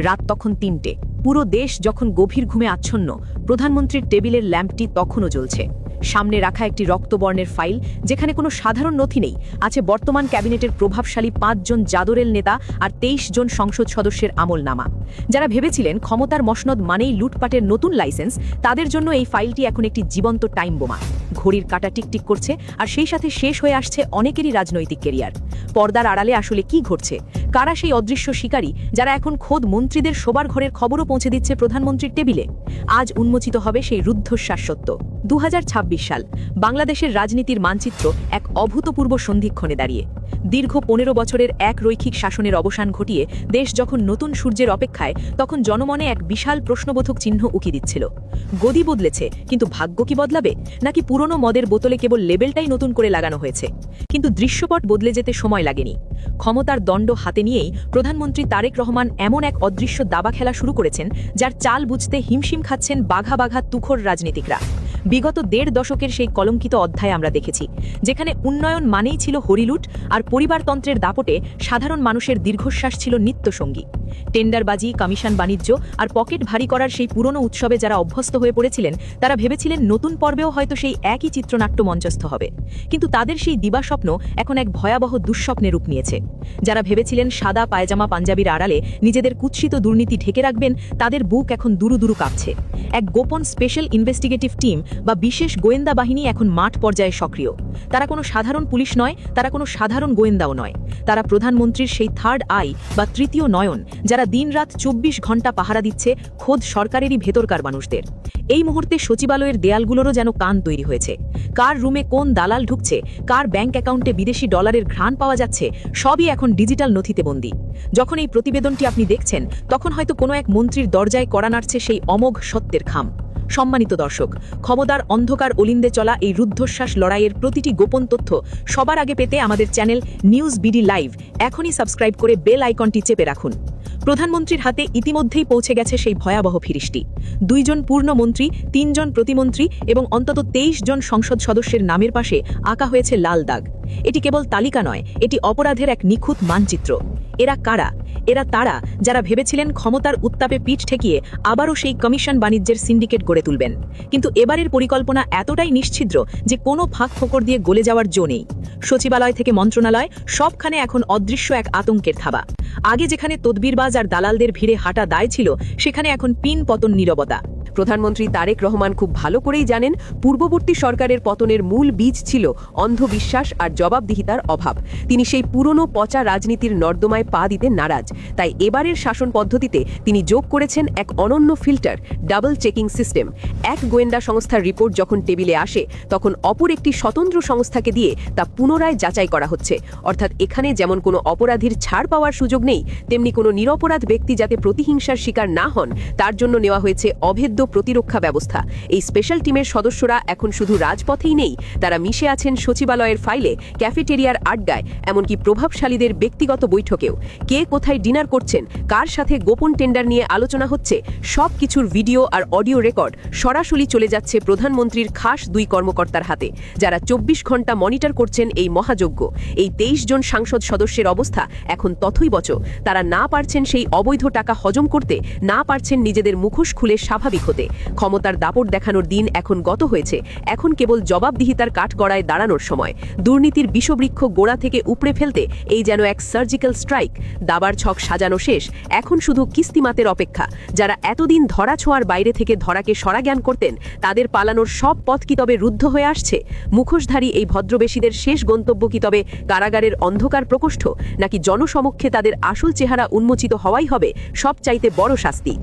রাত তখন ৩টে। পুরো দেশ যখন গভীর ঘুমে আচ্ছন্ন, প্রধানমন্ত্রীর টেবিলের ল্যাম্পটি তখনও জ্বলছে। সামনে রাখা একটি রক্তবর্ণের ফাইল, যেখানে কোনো সাধারণ নথি নেই। আছে বর্তমান ক্যাবিনেটের প্রভাবশালী ৫ জন জাদরেল নেতা আর ২৩ জন সংসদ সদস্যের আমলনামা। যারা ভেবেছিলেন ক্ষমতার মসনদ মানেই লুটপাটের নতুন লাইসেন্স, তাদের জন্য এই ফাইলটি এখন একটি জীবন্ত টাইম বোমা। ঘড়ির কাঁটা টিকটিক করছে, আর সেই সাথে শেষ হয়ে আসছে অনেকেরই রাজনৈতিক কেরিয়ার। পর্দার আড়ালে আসলে কি ঘটছে? কারা সেই অদৃশ্য শিকারী যারা এখন খোদ মন্ত্রীদের শোবার ঘরের খবরও পৌঁছে দিচ্ছে প্রধানমন্ত্রীর টেবিলে? আজ উন্মোচিত হবে সেই রুদ্ধশ্বাস সত্য। ২০২৬ সাল বাংলাদেশের রাজনীতির মানচিত্র এক অভূতপূর্ব সন্ধিক্ষণে দাঁড়িয়ে। দীর্ঘ ১৫ বছরের এক রৈখিক শাসনের অবসান ঘটিয়ে দেশ যখন নতুন সূর্যের অপেক্ষায়, তখন জনমনে এক বিশাল প্রশ্নবোধক চিহ্ন উকি দিচ্ছিল। গদি বদলেছে, কিন্তু ভাগ্য কি বদলাবে? নাকি পুরনো মদের বোতলে কেবল লেবেলটাই নতুন করে লাগানো হয়েছে? কিন্তু দৃশ্যপট বদলে যেতে সময় লাগেনি। ক্ষমতার দণ্ড হাতে নিয়েই প্রধানমন্ত্রী তারেক রহমান এমন এক অদৃশ্য দাবা খেলা শুরু করেছেন, যার চাল বুঝতে হিমশিম খাচ্ছেন বাঘা বাঘা তুখোর রাজনীতিকরা। বিগত ১.৫ দশকের সেই কলঙ্কিত অধ্যায় আমরা দেখেছি, যেখানে উন্নয়ন মানেই ছিল হরিলুট, আর পরিবারতন্ত্রের দাপটে সাধারণ মানুষের দীর্ঘশ্বাস ছিল নিত্যসঙ্গী। টেন্ডারবাজি, কমিশন বাণিজ্য আর পকেট ভারী করার সেই পুরনো উৎসবে যারা অভ্যস্ত হয়ে পড়েছিলেন, তারা ভেবেছিলেন নতুন পর্বেও হয়তো সেই একই চিত্রনাট্য মঞ্চস্থ হবে। কিন্তু তাদের সেই দিবাস্বপ্ন এখন এক ভয়াবহ দুঃস্বপ্নে রূপ নিয়েছে। যারা ভেবেছিলেন সাদা পায়জামা পাঞ্জাবির আড়ালে নিজেদের কুৎসিত দুর্নীতি ঢেকে রাখবেন, তাদের বুক এখন দুরু দুরু কাঁপছে। এক গোপন স্পেশাল ইনভেস্টিগেটিভ টিম বা বিশেষ গোয়েন্দা বাহিনী এখন মাঠ পর্যায়ে সক্রিয়। তারা কোনো সাধারণ পুলিশ নয়, তারা কোনো সাধারণ গোয়েন্দাও নয়। তারা প্রধানমন্ত্রীর সেই থার্ড আই বা তৃতীয় নয়ন, যারা দিনরাত ২৪ ঘন্টা পাহারা দিচ্ছে খোদ সরকারেরই ভেতরকার মানুষদের। এই মুহূর্তে সচিবালয়ের দেয়ালগুলোরও যেন কান তৈরি হয়েছে। কার রুমে কোন দালাল ঢুকছে, কার ব্যাংক অ্যাকাউন্টে বিদেশি ডলারের ঘ্রাণ পাওয়া যাচ্ছে, সবই এখন ডিজিটাল নথিতে বন্দী। যখন এই প্রতিবেদনটি আপনি দেখছেন, তখন হয়তো কোনো এক মন্ত্রীর দরজায় কড়া নাড়ছে সেই অমোঘ সত্যের খাম। সম্মানিত দর্শক, ক্ষমতার অন্ধকার অলিন্দে চলা এই রুদ্ধশ্বাস লড়াইয়ের প্রতিটি গোপন তথ্য সবার আগে পেতে আমাদের চ্যানেল নিউজ বিডি লাইভ এখনই সাবস্ক্রাইব করে বেল আইকনটি চেপে রাখুন। প্রধানমন্ত্রীর হাতে ইতিমধ্যেই পৌঁছে গেছে সেই ভয়াবহ ফিরিস্টি। ২ জন পূর্ণমন্ত্রী, ৩ জন প্রতিমন্ত্রী এবং অন্তত ২৩ জন সংসদ সদস্যের নামের পাশে আঁকা হয়েছে লাল দাগ। এটি কেবল তালিকা নয়, এটি অপরাধের এক নিখুঁত মানচিত্র। এরা কারা? এরা তারা যারা ভেবেছিলেন ক্ষমতার উত্তাপে পিঠ ঠেকিয়ে আবারও সেই কমিশন বাণিজ্যের সিন্ডিকেট গড়ে তুলবেন। কিন্তু এবারের পরিকল্পনা এতটাই নিশ্ছিদ্র যে কোনো ফাঁক ফোকর দিয়ে গলে যাওয়ার জো নেই। সচিবালয় থেকে মন্ত্রণালয়, সবখানে এখন অদৃশ্য এক আতঙ্কের থাবা। আগে যেখানে তদবিরবাজ আর দালালদের ভিড়ে হাঁটা দায় ছিল, সেখানে এখন পিন পতন নীরবতা। প্রধানমন্ত্রী তারেক রহমান খুব ভালো করেই জানেন, পূর্ববর্তী সরকারের পতনের মূল বীজ ছিল অন্ধবিশ্বাস আর জবাবদিহিতার অভাব। তিনি সেই পুরনো পচা রাজনীতির নর্দমায় পা দিতে নারাজ। তাই এবারের শাসন পদ্ধতিতে তিনি যোগ করেছেন এক অনন্য ফিল্টার, ডাবল চেকিং সিস্টেম। এক গোয়েন্দা সংস্থার রিপোর্ট যখন টেবিলে আসে, তখন অপর একটি স্বতন্ত্র সংস্থাকে দিয়ে তা পুনরায় যাচাই করা হচ্ছে। অর্থাৎ এখানে যেমন কোনো অপরাধীর ছাড় পাওয়ার সুযোগ নেই, তেমনি কোনো নিরপরাধ ব্যক্তি যাতে প্রতিহিংসার শিকার না হন, তার জন্য নেওয়া হয়েছে অভেদ্য প্রতিরক্ষা ব্যবস্থা। এই স্পেশাল টিমের সদস্যরা এখন শুধু রাজপথেই নেই, তারা মিশে আছেন সচিবালয়ের ফাইলে, ক্যাফেটেরিয়ার আড্ডায়, এমনকি প্রভাবশালীদের ব্যক্তিগত বৈঠকেও। কে কোথায় ডিনার করছেন, কার সাথে গোপন টেন্ডার নিয়ে আলোচনা হচ্ছে, সব কিছুর ভিডিও আর অডিও রেকর্ড সরাসরি চলে যাচ্ছে প্রধানমন্ত্রীর খাস ২ কর্মকর্তার হাতে, যারা ২৪ ঘন্টা মনিটর করছেন এই মহাযজ্ঞ। এই ২৩ জন সংসদ সদস্যের অবস্থা এখন তথৈবচ। তারা না পারছেন সেই অবৈধ টাকা হজম করতে, না পারছেন নিজেদের মুখোশ খুলে স্বাভাবিক হতে। ক্ষমতার দাপট দেখানোর দিন এখন গত হয়েছে। এখন কেবল জবাবদিহিতার কাঠগড়ায় দাঁড়ানোর সময়। দুর্নীতির বিষবৃক্ষ গোড়া থেকে উপড়ে ফেলতে এই যেন এক সার্জিক্যাল স্ট্রাইক। দাবার ছক সাজানো শেষ, এখন শুধু কিস্তিমাতের অপেক্ষা। যারা এতদিন ধরা ছোঁয়ার বাইরে থেকে ধরাকে সরাজ্ঞান করতেন, তাদের পালানোর সব পথ কি তবে রুদ্ধ হয়ে আসছে? মুখোশধারী এই ভদ্রবেশীদের শেষ গন্তব্য কি তবে কারাগারের অন্ধকার প্রকোষ্ঠ, নাকি জনসমক্ষে তাদের আসল চেহারা উন্মোচিত হওয়াই হবে সবচাইতে বড় শাস্তি?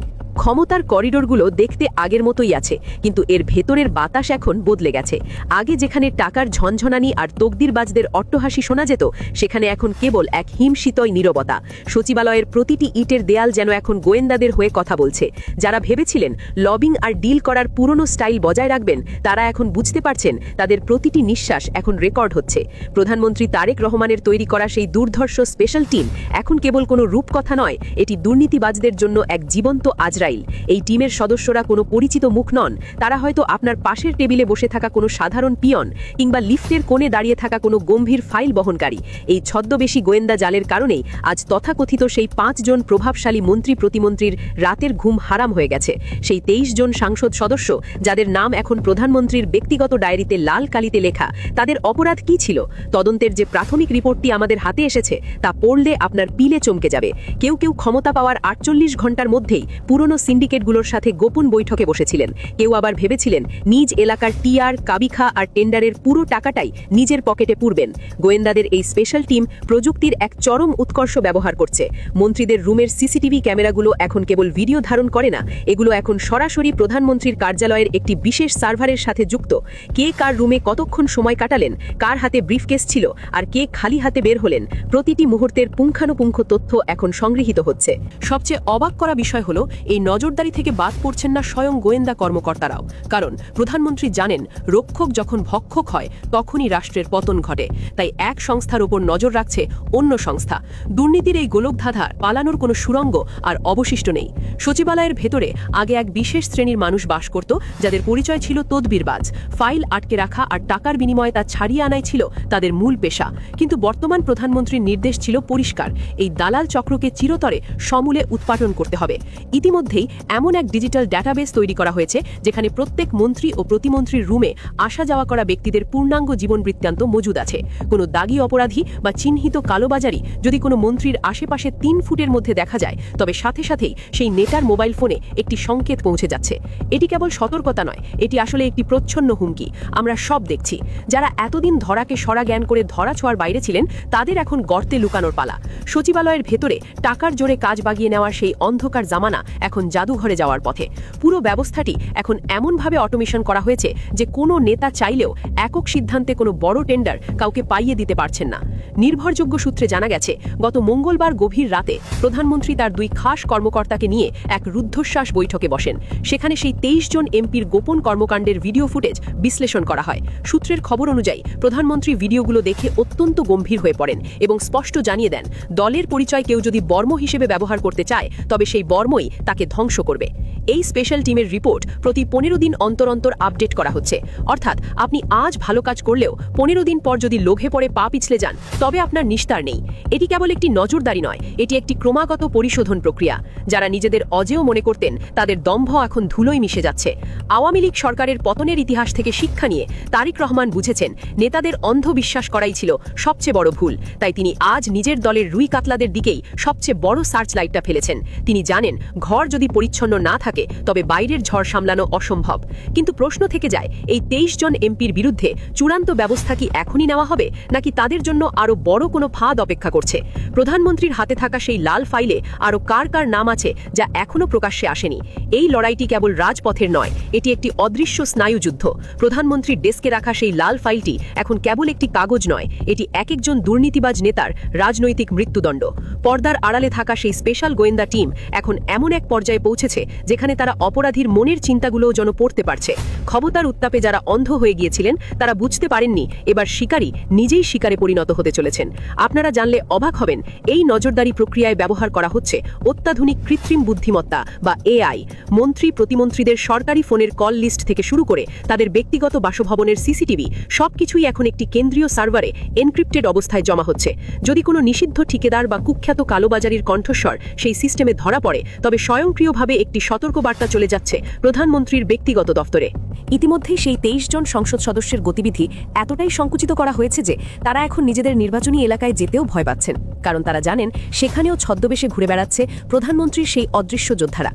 ক্ষমতার করিডোরগুলো দেখতে আগের মতোই আছে, কিন্তু এর ভেতরের বাতাস এখন বদলে গেছে। আগে যেখানে টাকার ঝনঝনানি আর তকদিরবাজদের অট্টহাসি শোনা যেত, সেখানে এখন কেবল এক হিমশীতয় নীরবতা। সচিবালয়ের প্রতিটি ইটের দেয়াল যেন এখন গোয়েন্দাদের হয়ে কথা বলছে। যারা ভেবেছিলেন লবিং আর ডিল করার পুরনো স্টাইল বজায় রাখবেন, তারা এখন বুঝতে পারছেন তাদের প্রতিটি নিঃশ্বাস এখন রেকর্ড হচ্ছে। প্রধানমন্ত্রী তারেক রহমানের তৈরি করা সেই দুর্ধর্ষ স্পেশাল টিম এখন কেবল কোনো রূপকথা নয়, এটি দুর্নীতিবাজদের জন্য এক জীবন্ত আজরাইল। স্টাইল। এই টিমের সদস্যরা কোনো পরিচিত মুখ নন, তারা হয়তো আপনার পাশের টেবিলে বসে থাকা কোনো সাধারণ পিয়ন কিংবা লিফটের কোণে দাঁড়িয়ে থাকা কোনো গম্ভীর ফাইল বহনকারী। এই ছদ্মবেশী গোয়েন্দা জালের কারণেই আজ তথাকথিত সেই 5 জন প্রভাবশালী মন্ত্রী প্রতিমন্ত্রীর রাতের ঘুম হারাম হয়ে গেছে। সেই 23 জন সাংসদ সদস্য যাদের নাম এখন প্রধানমন্ত্রীর ব্যক্তিগত ডায়েরিতে লাল কালিতে লেখা, তাদের অপরাধ কি ছিল? তদন্তের যে প্রাথমিক রিপোর্টটি আমাদের হাতে এসেছে তা পড়লে আপনার পিলে চমকে যাবে। কেউ কেউ ক্ষমতা পাওয়ার 48 ঘন্টার মধ্যেই পুরনো সিন্ডিকেটগুলোর সাথে গোপন বৈঠকে বসেছিলেন। কেউ আবার ভেবেছিলেন নিজ এলাকার টিআর, কাবিখা আর টেন্ডারের পুরো টাকাটাই নিজের পকেটে পুরবেন। গোয়েন্দাদের এই স্পেশাল টিম প্রযুক্তির এক চরম উৎকর্ষ ব্যবহার করছে। মন্ত্রীদের রুমের সিসিটিভি ক্যামেরাগুলো এখন কেবল ভিডিও ধারণ করে না, এগুলো এখন সরাসরি প্রধানমন্ত্রীর কার্যালয়ের একটি বিশেষ সার্ভারের সাথে যুক্ত। কে কার রুমে কতক্ষণ সময় কাটালেন, কার হাতে ব্রিফকেস ছিল আর কে খালি হাতে বের হলেন, প্রতিটি মুহূর্তের পুঙ্খানুপুঙ্খ তথ্য এখন সংগৃহীত হচ্ছে। সবচেয়ে অবাক করা বিষয় হলো এই নজরদারি থেকে বাদ পড়ছেন না স্বয়ং গোয়েন্দা কর্মকর্তারাও। কারণ প্রধানমন্ত্রী জানেন রক্ষক যখন ভক্ষক হয় তখনই রাষ্ট্রের পতন ঘটে। তাই এক সংস্থার উপর নজর রাখছে অন্য সংস্থা। দুর্নীতির এই গোলকধাঁধা পালানোর কোনো সুড়ঙ্গ আর অবশিষ্ট নেই। সচিবালয়ের ভেতরে আগে এক বিশেষ শ্রেণীর মানুষ বাস করত, যাদের পরিচয় ছিল তদবিরবাজ। ফাইল আটকে রাখা আর টাকার বিনিময়ে তা ছাড়িয়ে আনাই ছিল তাদের মূল পেশা। কিন্তু বর্তমান প্রধানমন্ত্রীর নির্দেশ ছিল পরিষ্কার, এই দালাল চক্রকে চিরতরে সমূলে উৎপাটন করতে হবে। ইতিমধ্যেই এমন এক ডিজিটাল ডেটাবেস তৈরি করা হয়েছে যেখানে প্রত্যেক মন্ত্রী ও প্রতিমন্ত্রীর রুমে আসা যাওয়া করা ব্যক্তিদের পূর্ণাঙ্গ জীবন বৃত্তান্ত মজুদ আছে। কোনো দাগী অপরাধী বা চিহ্নিত কালোবাজারি যদি কোনো মন্ত্রীর আশেপাশে 3 ফুটের মধ্যে দেখা যায়, তবে সাথে সাথেই সেই নেতার মোবাইল ফোনে একটি সংকেত পৌঁছে যাচ্ছে। এটি কেবল সতর্কতা নয়, এটি আসলে একটি প্রচ্ছন্ন হুমকি। আমরা সব দেখছি, যারা এতদিন ধরাকে সরা জ্ঞান করে ধরা ছোঁয়ার বাইরে ছিলেন তাদের এখন গর্তে লুকানোর পালা। সচিবালয়ের ভেতরে টাকার জোরে কাজ বাগিয়ে নেওয়ার সেই অন্ধকার জামানা এখন জাদুঘরে যাওয়ার পথে। পুরো ব্যবস্থাটি এখন এমনভাবে অটোমেশন করা হয়েছে যে কোনো নেতা চাইলেও একক সিদ্ধান্তে কোনো বড় টেন্ডার কাউকে পাইয়ে দিতে পারছেন না। নির্ভরযোগ্য সূত্রে জানা গেছে গত মঙ্গলবার গভীর রাতে প্রধানমন্ত্রী তার 2 খাস কর্মকর্তাকে নিয়ে এক রুদ্ধশ্বাস বৈঠকে বসেন। সেখানে সেই 23 জন এমপির গোপন কর্মকাণ্ডের ভিডিও ফুটেজ বিশ্লেষণ করা হয়। সূত্রের খবর অনুযায়ী প্রধানমন্ত্রী ভিডিওগুলো দেখে অত্যন্ত গম্ভীর হয়ে পড়েন এবং স্পষ্ট জানিয়ে দেন দলের পরিচয় কেউ যদি বর্ম হিসেবে ব্যবহার করতে চায় তবে সেই বর্মই তাকে ধ্বংস করবে। এই স্পেশাল টিমের রিপোর্ট প্রতি 15 দিন অন্তর অন্তর আপডেট করা হচ্ছে। অর্থাৎ আপনি আজ ভালো কাজ করলেও 15 দিন পর যদি লোভে পড়ে পা পিছলে যান তবে আপনার নিস্তার নেই। এটি কেবল একটি নজরদারি নয়, এটি একটি ক্রমাগত পরিশোধন প্রক্রিয়া। যারা নিজেদের অজেয় মনে করতেন তাদের দম্ভ এখন ধুলোয় মিশে যাচ্ছে। আওয়ামী লীগ সরকারের পতনের ইতিহাস থেকে শিক্ষা নিয়ে তারেক রহমান বুঝেছেন নেতাদের অন্ধ বিশ্বাস করাই ছিল সবচেয়ে বড় ভুল। তাই তিনি আজ নিজের দলের রুই কাতলাদের দিকেই সবচেয়ে বড় সার্চ লাইটটা ফেলেছেন। তিনি জানেন ঘর যদি পরিচ্ছন্ন না থাকে তবে বাইরের ঝড় সামলানো অসম্ভব। কিন্তু প্রশ্ন থেকে যায়, এই 23 জন এমপির বিরুদ্ধে চূড়ান্ত ব্যবস্থা কি এখনই নেওয়া হবে, নাকি তাদের জন্য আরও বড় কোনো ফাঁদ অপেক্ষা করছে? প্রধানমন্ত্রীর হাতে থাকা সেই লাল ফাইলে আরও কার কার নাম আছে যা এখনও প্রকাশ্যে আসেনি? এই লড়াইটি কেবল রাজপথের নয়, এটি একটি অদৃশ্য স্নায়ুযুদ্ধ। প্রধানমন্ত্রীর ডেস্কে রাখা সেই লাল ফাইলটি এখন কেবল একটি কাগজ নয়, এটি এক একজন দুর্নীতিবাজ নেতার রাজনৈতিক মৃত্যুদণ্ড। পর্দার আড়ালে থাকা সেই স্পেশাল গোয়েন্দা টিম এখন এমন এক পর্যায়ে পৌঁছেছে যেখানে তারা অপরাধীর মনের চিন্তাগুলোও যেন পড়তে পারছে। ক্ষমতার উত্তাপে যারা অন্ধ হয়ে গিয়েছিলেন তারা বুঝতে পারেননি এবার শিকারী নিজেই শিকারে পরিণত হতে চলেছেন। আপনারা জানলে অবাক হবেন, এই নজরদারি প্রক্রিয়ায় ব্যবহার করা হচ্ছে অত্যাধুনিক কৃত্রিম বুদ্ধিমত্তা বা এআই। মন্ত্রী প্রতিমন্ত্রীদের সরকারি ফোনের কল লিস্ট থেকে শুরু করে তাদের ব্যক্তিগত বাসভবনের সিসিটিভি সবকিছুই এখন একটি কেন্দ্রীয় সার্ভারে এনক্রিপ্টেড অবস্থায় জমা হচ্ছে। যদি কোনো নিষিদ্ধ ঠিকাদার বা কুখ্যাত কালোবাজারির কণ্ঠস্বর সেই সিস্টেমে ধরা পড়ে তবে স্বয়ংক্রিয়ভাবে একটি সতর্কবার্তা চলে যাচ্ছে প্রধানমন্ত্রীর ব্যক্তিগত দফতরে। ইতিমধ্যেই সেই 23 জন সংসদ সদস্যের গতিবিধি এতটাই সংকুচিত করা হয়েছে যে তারা এখন নিজেদের নির্বাচনী এলাকায় যেতেও ভয় পাচ্ছেন, কারণ তারা জানেন সেখানেও ছদ্মবেশে ঘুরে বেড়াচ্ছে প্রধানমন্ত্রীর সেই অদৃশ্য যোদ্ধারা।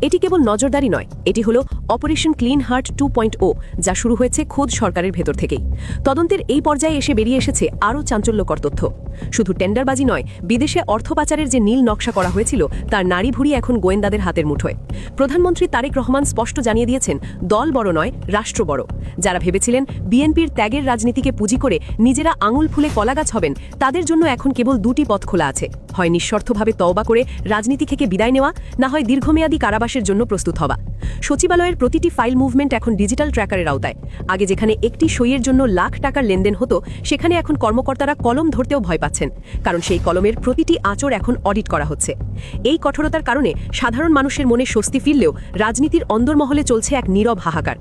এটি কেবল নজরদারি নয়, এটি হলো অপারেশন ক্লিন হার্ট 2.0, যা শুরু হয়েছে খোদ সরকারের ভেতর থেকেই। তদন্তের এই পর্যায়ে এসে বেরিয়ে এসেছে আরও চাঞ্চল্যকর তথ্য। শুধু টেন্ডারবাজি নয়, বিদেশে অর্থ পাচারের যে নীল নকশা করা হয়েছিল তার নাড়িভুড়ি এখন গোয়েন্দাদের হাতের মুঠোয়। প্রধানমন্ত্রী তারেক রহমান স্পষ্ট জানিয়ে দিয়েছেন, দল বড় নয়, রাষ্ট্র বড়। যারা ভেবেছিলেন বিএনপির ত্যাগের রাজনীতিকে পুঁজি করে নিজেরা আঙুল ফুলে কলাগাছ হবেন, তাদের জন্য এখন কেবল 2টি পথ খোলা আছে। হয় নিঃস্বার্থভাবে তওবা করে রাজনীতি থেকে বিদায় নেওয়া, না হয় দীর্ঘমেয়াদী কারাবাসের জন্য প্রস্তুত হওয়া। সচিবালয়ের প্রতিটি ফাইল মুভমেন্ট এখন ডিজিটাল ট্র্যাকারের আওতায়। আগে যেখানে একটি সইয়ের জন্য লাখ টাকার লেনদেন হতো, সেখানে এখন কর্মকর্তারা কলম ধরতেও ভয় পাচ্ছেন, কারণ সেই কলমের প্রতিটি আঁচড় এখন অডিট করা হচ্ছে। এই কঠোরতার কারণে সাধারণ মানুষের মনে স্বস্তি ফিরলেও রাজনীতির অন্দরমহলে চলছে এক নীরব হাহাকার।